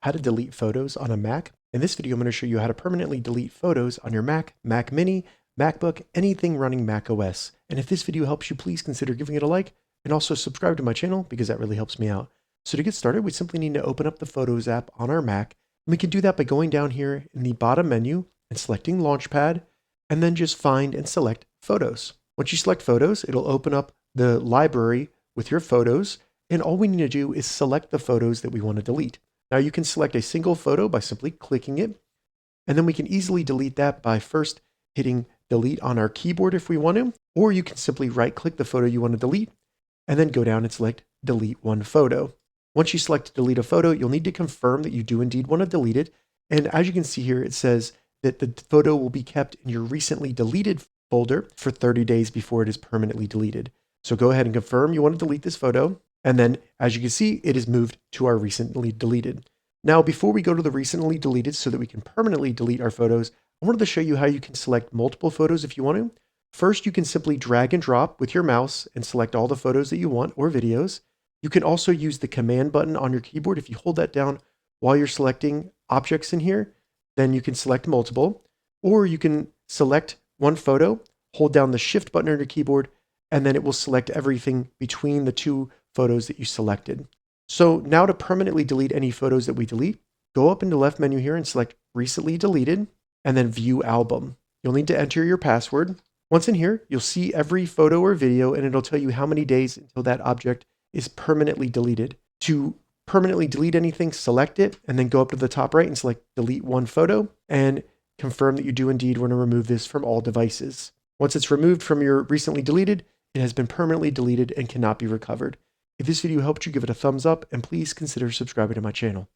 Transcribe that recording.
how to delete photos on a Mac. In this video, I'm going to show you how to permanently delete photos on your Mac, Mac Mini, Macbook, anything running Mac OS. And if this video helps you, please consider giving it a like and also subscribe to my channel because that really helps me out. So to get started, we simply need to open up the Photos app on our Mac. And we can do that by going down here in the bottom menu and selecting Launchpad, and then just find and select Photos. Once you select Photos, it'll open up the library with your photos, and all we need to do is select the photos that we want to delete. Now you can select a single photo by simply clicking it, and then we can easily delete that by first hitting delete on our keyboard if we want to, or you can simply right-click the photo you want to delete, and then go down and select delete one photo. Once you select delete a photo, you'll need to confirm that you do indeed want to delete it, and as you can see here, it says that the photo will be kept in your recently deleted folder for 30 days before it is permanently deleted. So go ahead and confirm you want to delete this photo. And then as you can see, it is moved to our recently deleted. Now, before we go to the recently deleted so that we can permanently delete our photos, I wanted to show you how you can select multiple photos if you want to. First, you can simply drag and drop with your mouse and select all the photos that you want or videos. You can also use the command button on your keyboard. If you hold that down while you're selecting objects in here, then you can select multiple, or you can select one photo, hold down the shift button on your keyboard, and then it will select everything between the two photos that you selected. So now to permanently delete any photos that we delete, go up in the left menu here and select recently deleted, and then view album. You'll need to enter your password. Once in here, you'll see every photo or video, and it'll tell you how many days until that object is permanently deleted. To permanently delete anything, select it, and then go up to the top right and select delete one photo, and confirm that you do indeed want to remove this from all devices. Once it's removed from your recently deleted, it has been permanently deleted and cannot be recovered. If this video helped you, give it a thumbs up, and please consider subscribing to my channel.